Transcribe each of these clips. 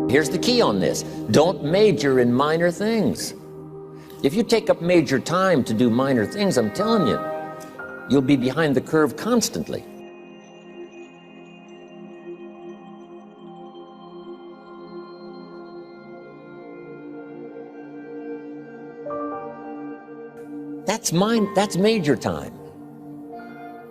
Here's the key on this. Don't major in minor things. If you take up major time to do minor things, I'm telling you, you'll be behind the curve constantly. That's major time.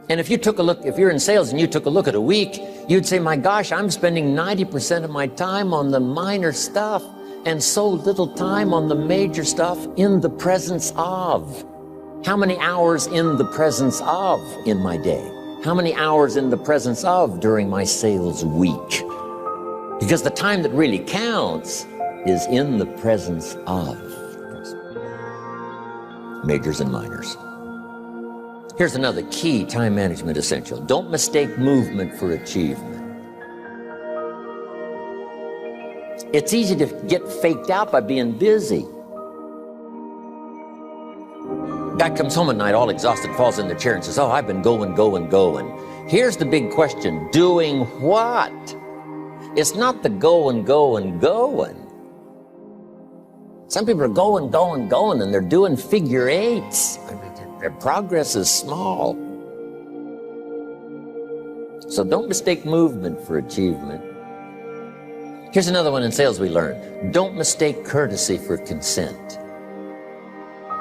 And if you took a look, if you're in sales and you took a look at a week, you'd say, my gosh, I'm spending 90% of my time on the minor stuff and so little time on the major stuff in the presence of. How many hours in the presence of in my day? How many hours in the presence of during my sales week? Because the time that really counts is in the presence of. Majors and minors. Here's another key time management essential. Don't mistake movement for achievement. It's easy to get faked out by being busy. Guy comes home at night all exhausted, falls in the chair and says, oh, I've been going. Here's the big question, doing what? It's not the going. Some people are going, and they're doing figure eights. Their progress is small. So don't mistake movement for achievement. Here's another one in sales we learned. Don't mistake courtesy for consent.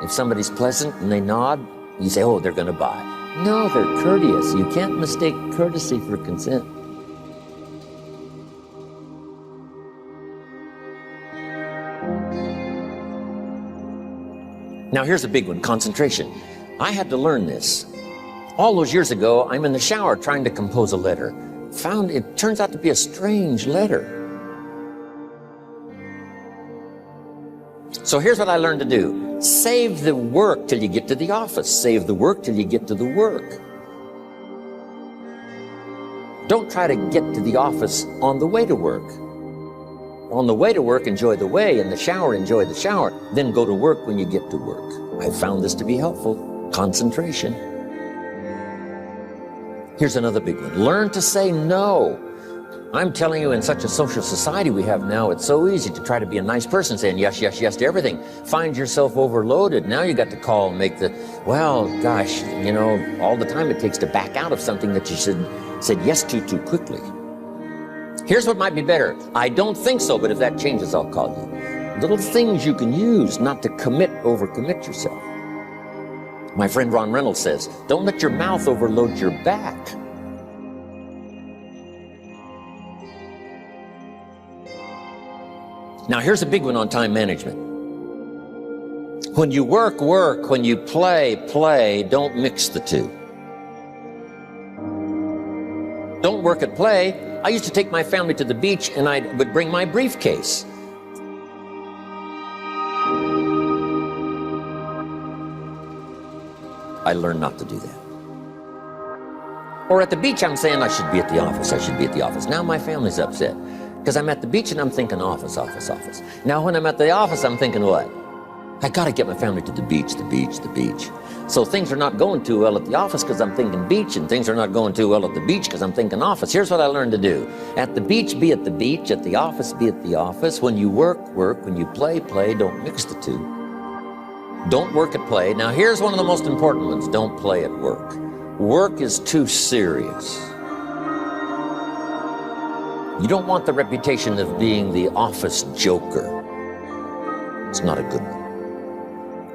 If somebody's pleasant and they nod, you say, oh, they're going to buy. No, they're courteous. You can't mistake courtesy for consent. Now here's a big one, concentration. I had to learn this. All those years ago, I'm in the shower trying to compose a letter. Found it turns out to be a strange letter. So here's what I learned to do. Save the work till you get to the office. Save the work till you get to the work. Don't try to get to the office on the way to work. On the way to work, enjoy the way. In the shower, enjoy the shower. Then go to work when you get to work. I found this to be helpful. Concentration. Here's another big one. Learn to say no. I'm telling you, in such a social society we have now, it's so easy to try to be a nice person, saying yes to everything. Find yourself overloaded. Now you got to call and make the, well, gosh, you know, all the time it takes to back out of something that you said yes to too quickly. Here's what might be better. I don't think so, but if that changes, I'll call you. Little things you can use not to overcommit yourself. My friend Ron Reynolds says, don't let your mouth overload your back. Now here's a big one on time management. When you work, when you play, don't mix the two. Don't work at play. I used to take my family to the beach and I would bring my briefcase. I learned not to do that. Or at the beach, I'm saying I should be at the office. Now my family's upset because I'm at the beach and I'm thinking office. Now when I'm at the office, I'm thinking what? I got to get my family to the beach. So things are not going too well at the office because I'm thinking beach, and things are not going too well at the beach because I'm thinking office. Here's what I learned to do. At the beach, be at the beach. At the office, be at the office. When you work. When you play. Don't mix the two. Don't work at play. Now here's one of the most important ones. Don't play at work. Work is too serious. You don't want the reputation of being the office joker. It's not a good one.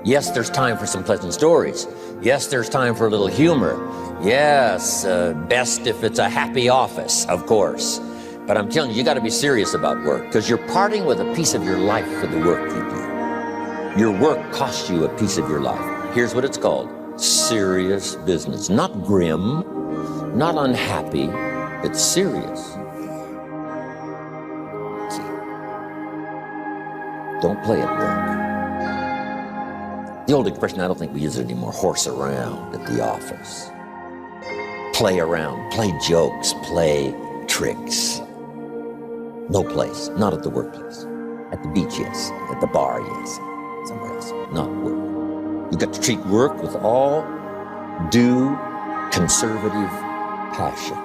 Yes, there's time for some pleasant stories. Yes, there's time for a little humor. Yes, best if it's a happy office, of course. But I'm telling you, you got to be serious about work because you're parting with a piece of your life for the work you do. Your work costs you a piece of your life. Here's what it's called. Serious business. Not grim, not unhappy. It's serious. See? Don't play at work. The old expression, I don't think we use it anymore, horse around at the office. Play around, play jokes, play tricks. No place, not at the workplace. At the beach, yes. At the bar, yes. Somewhere else, not work. You've got to treat work with all due conservative passion.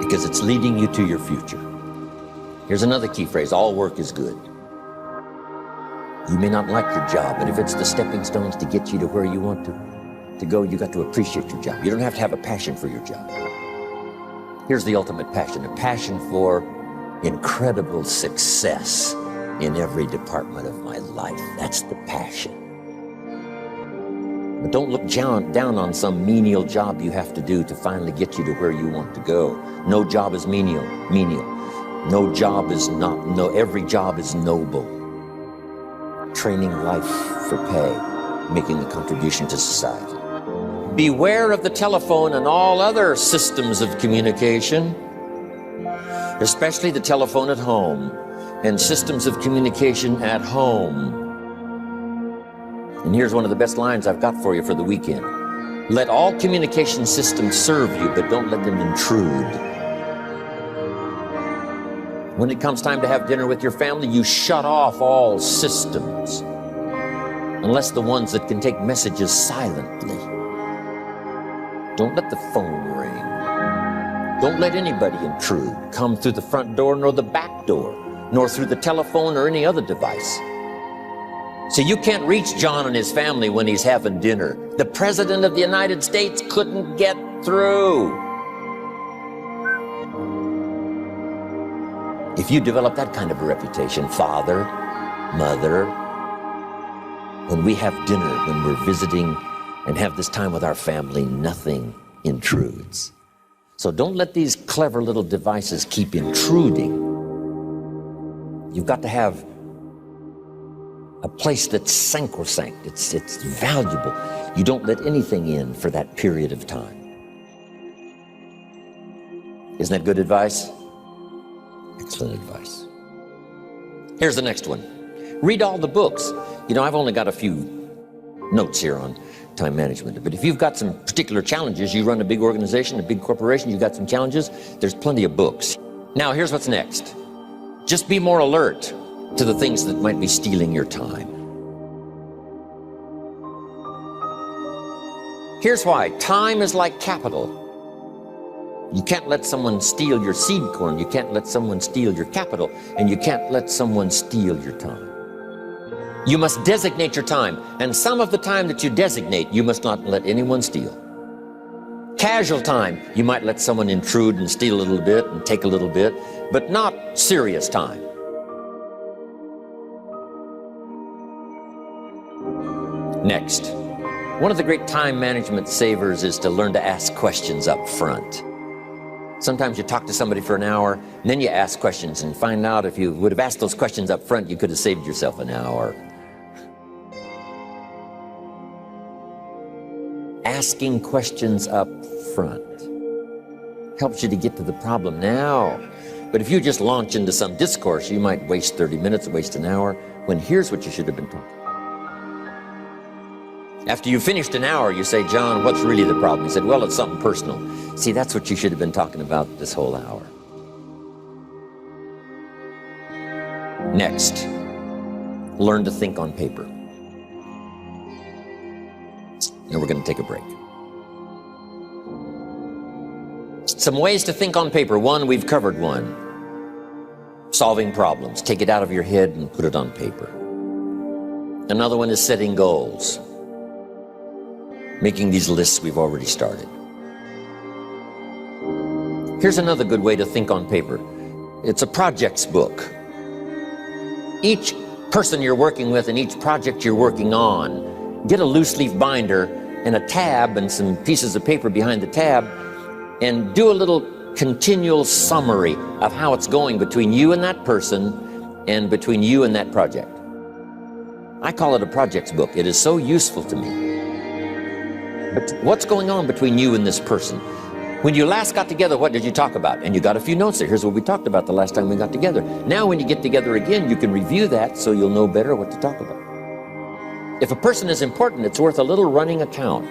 Because it's leading you to your future. Here's another key phrase: all work is good. You may not like your job, but if it's the stepping stones to get you to where you want to go, you got to appreciate your job. You don't have to have a passion for your job. Here's the ultimate passion: a passion for incredible success in every department of my life. That's the passion. But don't look down on some menial job you have to do to finally get you to where you want to go. No job is menial. No job is not, no, every job is noble. Training life for pay, making a contribution to society. Beware of the telephone and all other systems of communication, especially the telephone at home and systems of communication at home. And here's one of the best lines I've got for you for the weekend. Let all communication systems serve you, but don't let them intrude. When it comes time to have dinner with your family, you shut off all systems, unless the ones that can take messages silently. Don't let the phone ring. Don't let anybody intrude, come through the front door nor the back door, nor through the telephone or any other device. So you can't reach John and his family when he's having dinner. The President of the United States couldn't get through. If you develop that kind of a reputation, father, mother, when we have dinner, when we're visiting and have this time with our family, nothing intrudes. So don't let these clever little devices keep intruding. You've got to have a place that's sacrosanct, it's valuable. You don't let anything in for that period of time. Isn't that good advice? Excellent advice. Here's the next one. Read all the books. You know, I've only got a few notes here on time management, but if you've got some particular challenges, you run a big organization, a big corporation, you've got some challenges, there's plenty of books. Now, here's what's next. Just be more alert to the things that might be stealing your time. Here's why. Time is like capital. You can't let someone steal your seed corn, you can't let someone steal your capital, and you can't let someone steal your time. You must designate your time, and some of the time that you designate, you must not let anyone steal. Casual time, you might let someone intrude and steal a little bit and take a little bit, but not serious time. Next, one of the great time management savers is to learn to ask questions up front. Sometimes you talk to somebody for an hour, and then you ask questions and find out if you would have asked those questions up front, you could have saved yourself an hour. Asking questions up front helps you to get to the problem now. But if you just launch into some discourse, you might waste 30 minutes, waste an hour, when here's what you should have been talking about. After you finished an hour, you say, John, what's really the problem? He said, well, it's something personal. See, that's what you should have been talking about this whole hour. Next, learn to think on paper. And we're going to take a break. Some ways to think on paper. One, we've covered one. Solving problems. Take it out of your head and put it on paper. Another one is setting goals. Making these lists we've already started. Here's another good way to think on paper. It's a projects book. Each person you're working with and each project you're working on, get a loose leaf binder and a tab and some pieces of paper behind the tab, and do a little continual summary of how it's going between you and that person and between you and that project. I call it a projects book. It is so useful to me. But what's going on between you and this person? When you last got together, what did you talk about? And you got a few notes there. Here's what we talked about the last time we got together. Now when you get together again, you can review that so you'll know better what to talk about. If a person is important, it's worth a little running account.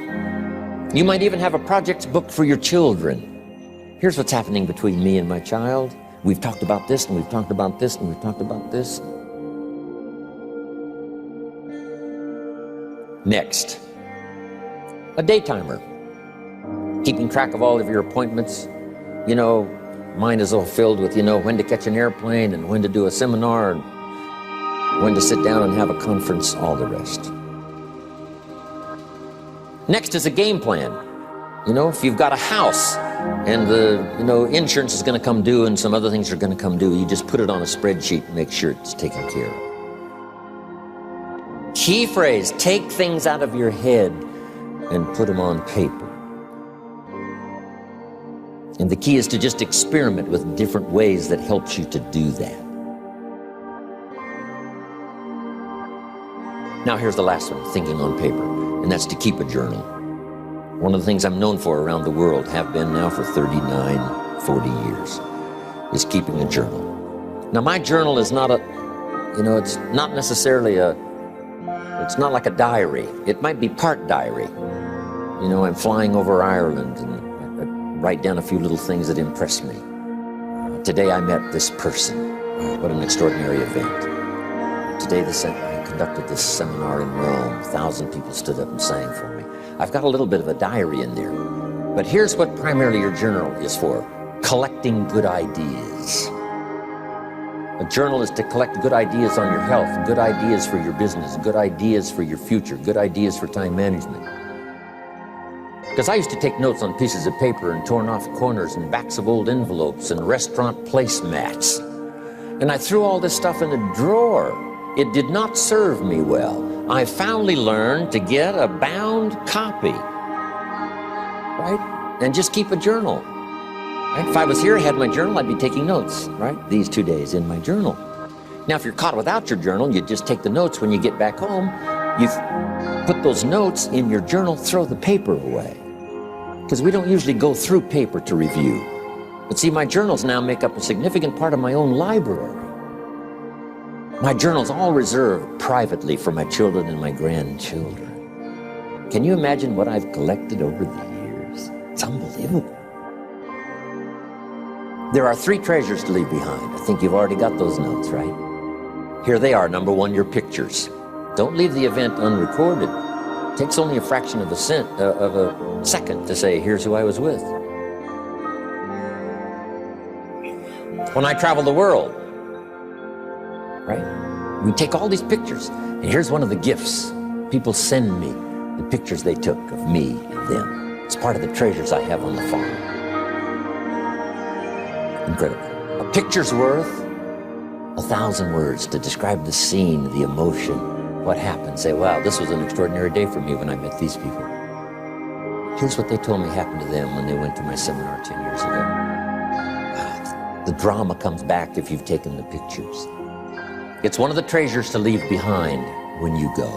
You might even have a projects book for your children. Here's what's happening between me and my child. We've talked about this, and we've talked about this, and we've talked about this. Next, a day timer. Keeping track of all of your appointments. You know, mind is all filled with, when to catch an airplane and when to do a seminar and when to sit down and have a conference, all the rest. Next is a game plan. If you've got a house and the, insurance is going to come due and some other things are going to come due, you just put it on a spreadsheet and make sure it's taken care of. Key phrase, take things out of your head and put them on paper. And the key is to just experiment with different ways that helps you to do that. Now here's the last one, thinking on paper, and that's to keep a journal. One of the things I'm known for around the world, have been now for 39, 40 years, is keeping a journal. Now my journal is not it's not necessarily it's not like a diary. It might be part diary. I'm flying over Ireland and I write down a few little things that impress me. Today I met this person. What an extraordinary event. Today I conducted this seminar in Rome. 1,000 people stood up and sang for me. I've got a little bit of a diary in there. But here's what primarily your journal is for. Collecting good ideas. A journal is to collect good ideas on your health, good ideas for your business, good ideas for your future, good ideas for time management. Because I used to take notes on pieces of paper and torn off corners and backs of old envelopes and restaurant placemats. And I threw all this stuff in a drawer. It did not serve me well. I finally learned to get a bound copy, right? And just keep a journal. Right? If I was here, I had my journal, I'd be taking notes, right? These 2 days in my journal. Now, if you're caught without your journal, you just take the notes when you get back home. You put those notes in your journal, throw the paper away. Because we don't usually go through paper to review. But see, my journals now make up a significant part of my own library. My journal's all reserved privately for my children and my grandchildren. Can you imagine what I've collected over the years? It's unbelievable. There are 3 treasures to leave behind. I think you've already got those notes, right? Here they are. Number 1, your pictures. Don't leave the event unrecorded. It takes only a fraction of a second to say, here's who I was with. When I travel the world, right? We take all these pictures, and here's one of the gifts. People send me the pictures they took of me and them. It's part of the treasures I have on the farm. Incredible. A picture's worth 1,000 words to describe the scene, the emotion, what happened. Say, wow, this was an extraordinary day for me when I met these people. Here's what they told me happened to them when they went to my seminar 10 years ago. Wow, the drama comes back if you've taken the pictures. It's one of the treasures to leave behind when you go.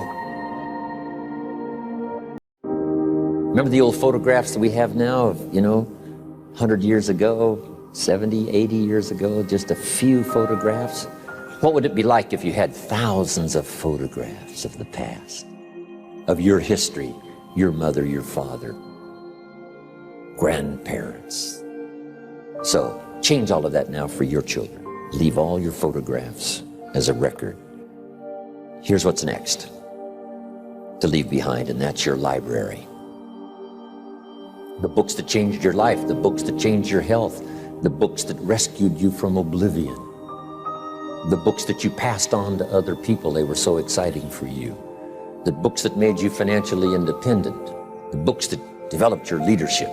Remember the old photographs that we have now of, 100 years ago, 70, 80 years ago, just a few photographs? What would it be like if you had thousands of photographs of the past, of your history, your mother, your father, grandparents? So change all of that now for your children. Leave all your photographs as a record. Here's what's next to leave behind, and that's your library. The books that changed your life, the books that changed your health, the books that rescued you from oblivion, the books that you passed on to other people, they were so exciting for you, the books that made you financially independent, the books that developed your leadership,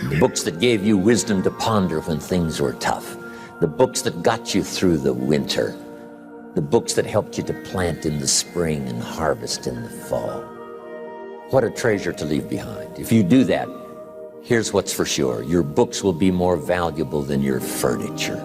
the books that gave you wisdom to ponder when things were tough, the books that got you through the winter, the books that helped you to plant in the spring and harvest in the fall. What a treasure to leave behind. If you do that, here's what's for sure. Your books will be more valuable than your furniture.